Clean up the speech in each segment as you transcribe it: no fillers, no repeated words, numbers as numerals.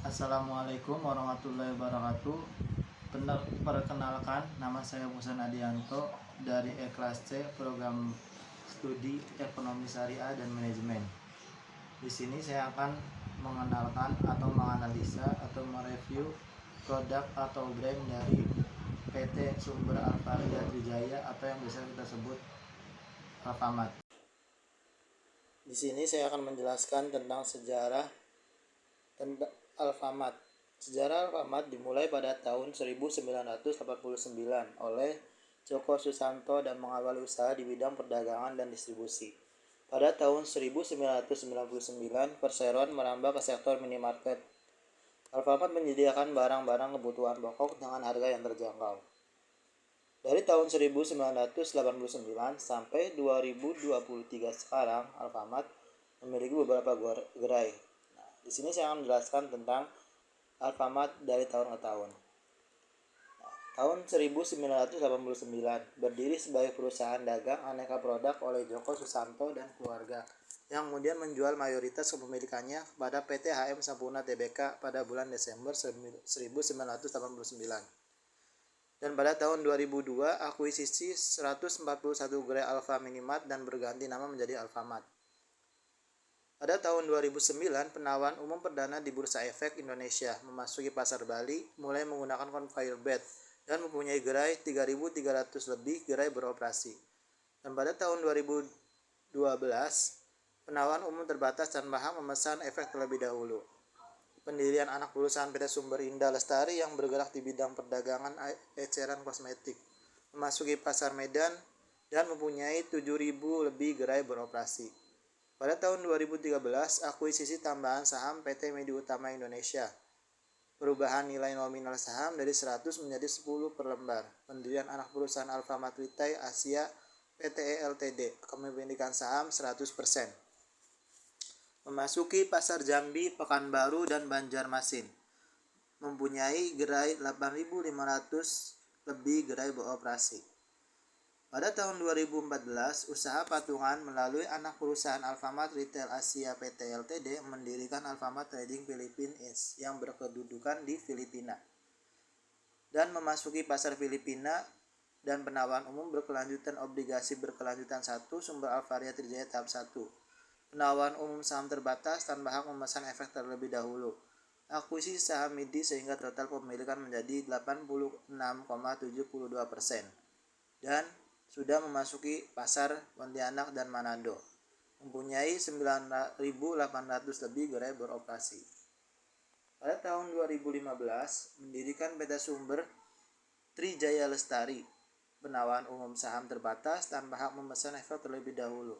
Assalamualaikum warahmatullahi wabarakatuh. Perkenalkan, nama saya Musa Nadianto dari kelas C program studi Ekonomi Syariah dan Manajemen. Di sini saya akan mengenalkan atau menganalisa atau mereview produk atau brand dari PT Sumber Alfaria Trijaya atau yang biasa kita sebut Alfamart. Di sini saya akan menjelaskan tentang sejarah Alfamart. Sejarah Alfamart dimulai pada tahun 1989 oleh Joko Susanto dan mengawali usaha di bidang perdagangan dan distribusi. Pada tahun 1999, perseroan merambah ke sektor minimarket. Alfamart menyediakan barang-barang kebutuhan pokok dengan harga yang terjangkau. Dari tahun 1989 sampai 2023 sekarang, Alfamart memiliki beberapa gerai. Di sini saya akan menjelaskan tentang Alfamart dari tahun ke tahun. Tahun 1989 berdiri sebagai perusahaan dagang aneka produk oleh Joko Susanto dan keluarga, yang kemudian menjual mayoritas kepemilikannya kepada PT HM Sampurna Tbk pada bulan Desember 1989. Dan pada tahun 2002 akuisisi 141 gerai Alfa Minimart dan berganti nama menjadi Alfamart. Pada tahun 2009, penawaran umum perdana di Bursa Efek Indonesia memasuki pasar Bali mulai menggunakan conveyor belt dan mempunyai gerai 3.300 lebih gerai beroperasi. Dan pada tahun 2012, penawaran umum terbatas dan Bahang memesan efek terlebih dahulu. Pendirian anak perusahaan PT Sumber Indah Lestari yang bergerak di bidang perdagangan eceran kosmetik memasuki pasar Medan dan mempunyai 7.000 lebih gerai beroperasi. Pada tahun 2013, akuisisi tambahan saham PT Media Utama Indonesia. Perubahan nilai nominal saham dari 100 menjadi 10 per lembar. Pendirian anak perusahaan Alfamart Retail Asia PTE Ltd. Kepemilikan saham 100%. Memasuki pasar Jambi, Pekanbaru, dan Banjarmasin. Mempunyai gerai 8.500 lebih gerai beroperasi. Pada tahun 2014, usaha patungan melalui anak perusahaan Alfamart Retail Asia PT Ltd. Mendirikan Alfamart Trading Philippines yang berkedudukan di Filipina dan memasuki pasar Filipina dan penawaran umum berkelanjutan obligasi berkelanjutan 1 Sumber Alfaria Trijaya tahap 1. Penawaran umum saham terbatas tanpa hak memesan efek terlebih dahulu. Akuisisi saham MIDI sehingga total pemilikan menjadi 86,72% dan sudah memasuki pasar Pontianak dan Manado. Mempunyai 9.800 lebih gerai beroperasi. Pada tahun 2015 mendirikan PT Sumber Trijaya Lestari. Penawaran umum saham terbatas tanpa hak memesan efek terlebih dahulu.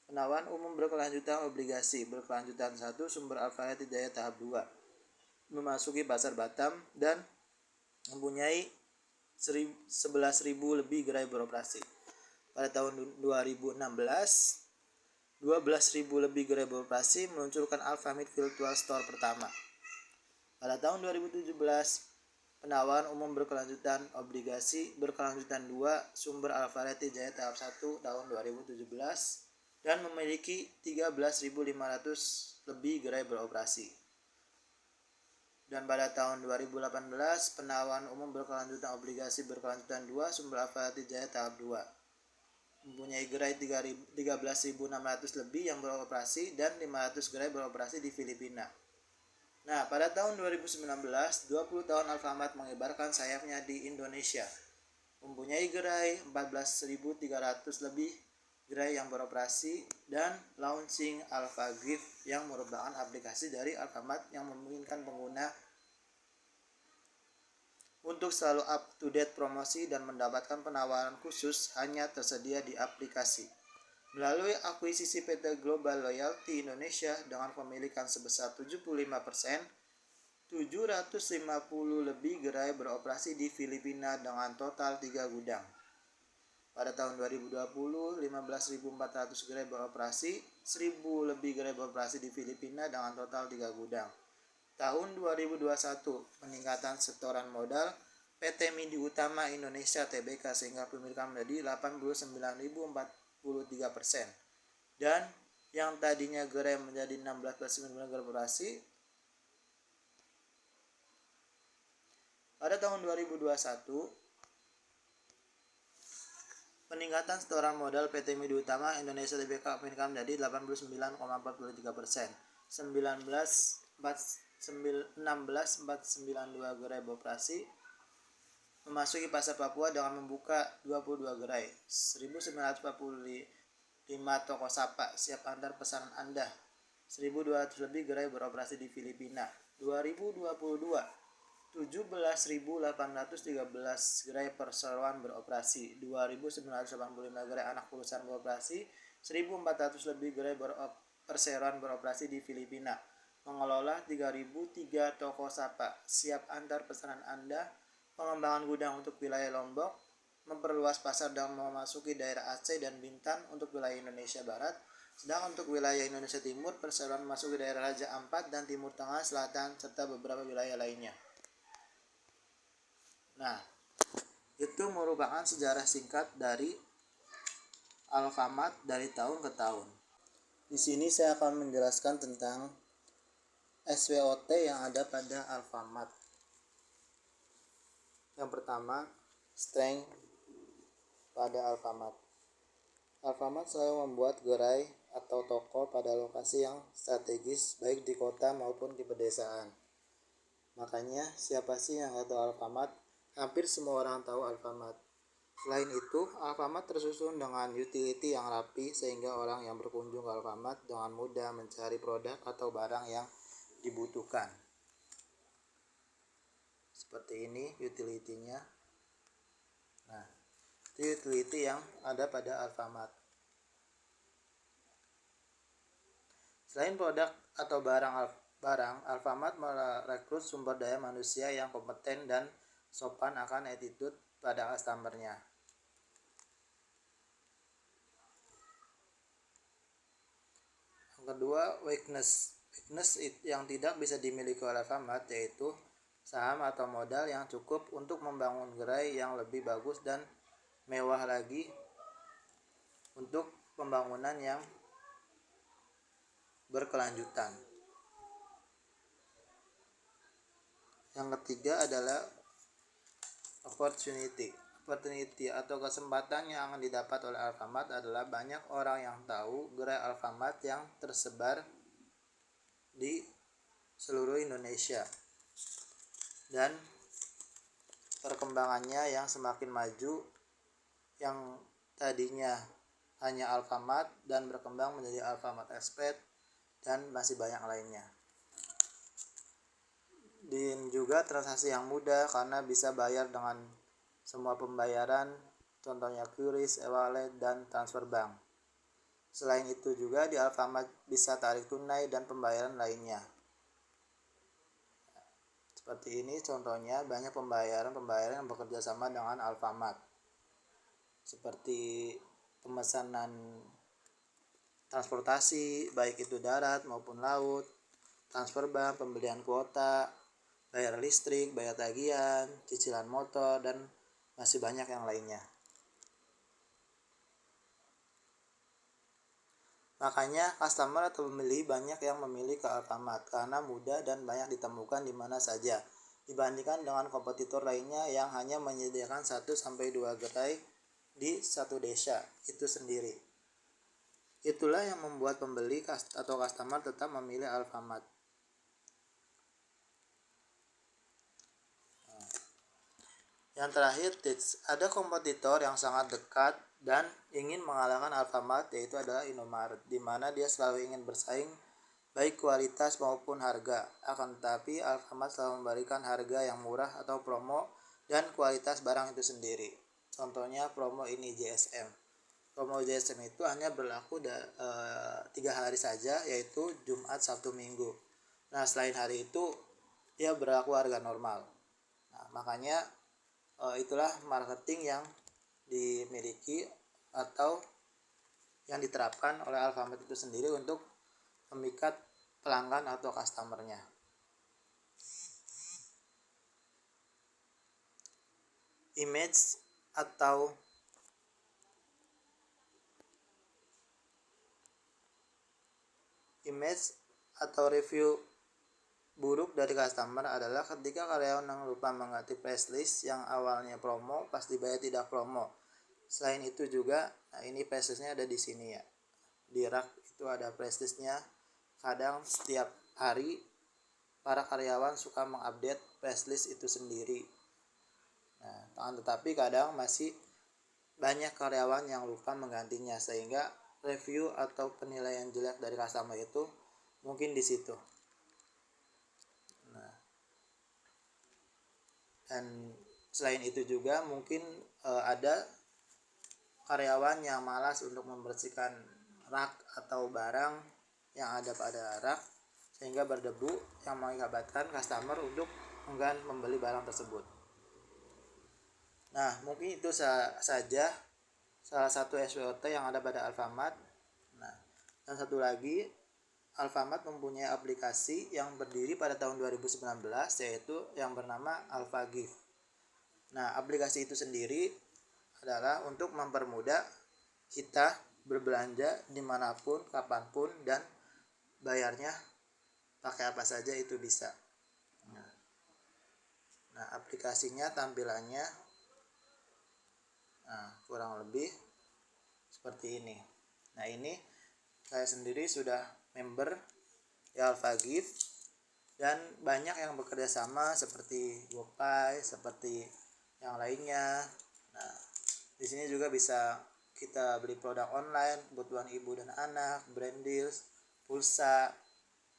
Penawaran umum berkelanjutan obligasi berkelanjutan 1 Sumber Alfaria Trijaya tahap 2. Memasuki pasar Batam dan mempunyai 11.000 lebih gerai beroperasi. Pada tahun 2016, 12.000 lebih gerai beroperasi meluncurkan Alfamart Virtual Store pertama. Pada tahun 2017, penawaran umum berkelanjutan obligasi berkelanjutan 2 Sumber Alfaria Trijaya tahap 1 tahun 2017 dan memiliki 13.500 lebih gerai beroperasi. Dan pada tahun 2018, penawaran umum berkelanjutan obligasi berkelanjutan 2 Sumber Alfaria Trijaya tahap 2. Mempunyai gerai 13.600 lebih yang beroperasi dan 500 gerai beroperasi di Filipina. Nah, pada tahun 2019, 20 tahun Alfamart mengibarkan sayapnya di Indonesia. Mempunyai gerai 14.300 lebih gerai yang beroperasi dan launching Alfa Gift yang merupakan aplikasi dari Alfamart yang memungkinkan pengguna untuk selalu up to date promosi dan mendapatkan penawaran khusus hanya tersedia di aplikasi. Melalui akuisisi PT Global Loyalty Indonesia dengan pemilikan sebesar 75%, 750 lebih gerai beroperasi di Filipina dengan total 3 gudang. Pada tahun 2020, 15.400 gerai beroperasi, 1.000 lebih gerai beroperasi di Filipina dengan total 3 gudang. Tahun 2021, peningkatan setoran modal PT Media Utama Indonesia Tbk sehingga pemilikan menjadi 89.043%. Dan yang tadinya gerai menjadi 16.9 gerai beroperasi Pada tahun 2021, peningkatan setoran modal PT Midi Utama Indonesia Tbk meningkat menjadi 89,43%. 16.492 gerai beroperasi, memasuki pasar Papua dengan membuka 22 gerai, 1.945 toko sapa siap antar pesanan Anda, 1.200 lebih gerai beroperasi di Filipina. 2022, 17.813 gerai perseroan beroperasi, 2.985 gerai anak perusahaan beroperasi, 1.400 lebih gerai perseroan beroperasi di Filipina, mengelola 3.003 toko sapa siap antar pesanan Anda, pengembangan gudang untuk wilayah Lombok, memperluas pasar dan memasuki daerah Aceh dan Bintan untuk wilayah Indonesia Barat. Sedangkan untuk wilayah Indonesia Timur, perseroan memasuki daerah Raja Ampat dan Timur Tengah, Selatan, serta beberapa wilayah lainnya. Nah, itu merupakan sejarah singkat dari Alfamart dari tahun ke tahun. Di sini saya akan menjelaskan tentang SWOT yang ada pada Alfamart. Yang pertama, strength pada Alfamart. Alfamart selalu membuat gerai atau toko pada lokasi yang strategis baik di kota maupun di pedesaan. Makanya siapa sih yang nggak tahu Alfamart? Hampir semua orang tahu Alfamart. Selain itu, Alfamart tersusun dengan utility yang rapi sehingga orang yang berkunjung ke Alfamart dengan mudah mencari produk atau barang yang dibutuhkan. Seperti ini utility-nya. Nah, itu utility yang ada pada Alfamart. Selain produk atau barang, Alfamart merekrut sumber daya manusia yang kompeten dan sopan akan attitude pada customer-nya. Yang kedua, weakness yang tidak bisa dimiliki oleh Alfamart yaitu saham atau modal yang cukup untuk membangun gerai yang lebih bagus dan mewah lagi untuk pembangunan yang berkelanjutan. Yang ketiga adalah opportunity atau kesempatan yang akan didapat oleh Alfamart adalah banyak orang yang tahu gerai Alfamart yang tersebar di seluruh Indonesia dan perkembangannya yang semakin maju, yang tadinya hanya Alfamart dan berkembang menjadi Alfamart Express dan masih banyak lainnya. Dan juga transaksi yang mudah karena bisa bayar dengan semua pembayaran, contohnya QRIS, e-wallet, dan transfer bank. Selain itu juga di Alfamart bisa tarik tunai dan pembayaran lainnya. Seperti ini contohnya banyak pembayaran yang bekerja sama dengan Alfamart. Seperti pemesanan transportasi baik itu darat maupun laut, transfer bank, pembelian kuota, bayar listrik, bayar tagihan, cicilan motor, dan masih banyak yang lainnya. Makanya customer atau pembeli banyak yang memilih ke Alfamart karena mudah dan banyak ditemukan di mana saja dibandingkan dengan kompetitor lainnya yang hanya menyediakan 1-2 gerai di satu desa itu sendiri. Itulah yang membuat pembeli atau customer tetap memilih Alfamart. Yang terakhir, ada kompetitor yang sangat dekat dan ingin mengalahkan Alfamart, yaitu adalah Indomaret, di mana dia selalu ingin bersaing baik kualitas maupun harga. Akan tetapi Alfamart selalu memberikan harga yang murah atau promo dan kualitas barang itu sendiri. Contohnya promo ini JSM. Promo JSM itu hanya berlaku 3 hari saja, yaitu Jumat, Sabtu, Minggu. Nah, selain hari itu dia berlaku harga normal. Nah, makanya itulah marketing yang dimiliki atau yang diterapkan oleh Alfamart itu sendiri untuk memikat pelanggan atau customer-nya. Image atau review buruk dari customer adalah ketika karyawan yang lupa mengganti price list yang awalnya promo pas dibayar tidak promo. Selain itu juga, nah ini price listnya ada di sini ya. Di rak itu ada price listnya. Kadang setiap hari para karyawan suka mengupdate price list itu sendiri. Nah, tetapi kadang masih banyak karyawan yang lupa menggantinya sehingga review atau penilaian jelek dari customer itu mungkin di situ. Nah, dan selain itu juga mungkin ada karyawan yang malas untuk membersihkan rak atau barang yang ada pada rak sehingga berdebu yang mengakibatkan customer untuk enggan membeli barang tersebut. Nah, mungkin itu saja salah satu SWOT yang ada pada Alfamart. Nah, dan satu lagi, Alfamart mempunyai aplikasi yang berdiri pada tahun 2019 yaitu yang bernama AlfaGift. Nah, aplikasi itu sendiri adalah untuk mempermudah kita berbelanja dimanapun, kapanpun, dan bayarnya pakai apa saja itu bisa. Nah, aplikasinya tampilannya kurang lebih seperti ini. Nah, ini saya sendiri sudah member di AlfaGift dan banyak yang bekerja sama seperti GoPay, seperti yang lainnya. Nah, di sini juga bisa kita beli produk online, kebutuhan ibu dan anak, brand deals, pulsa,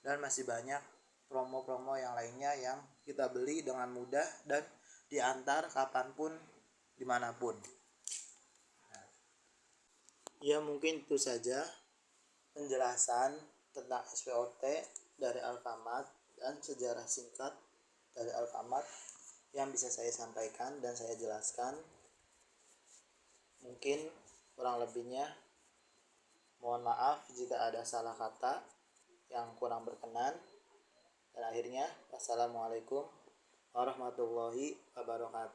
dan masih banyak promo-promo yang lainnya yang kita beli dengan mudah dan diantar kapanpun, dimanapun. Ya, mungkin itu saja penjelasan tentang SWOT dari Alfamart dan sejarah singkat dari Alfamart yang bisa saya sampaikan dan saya jelaskan. Mungkin kurang lebihnya mohon maaf jika ada salah kata yang kurang berkenan. Dan akhirnya, wassalamualaikum warahmatullahi wabarakatuh.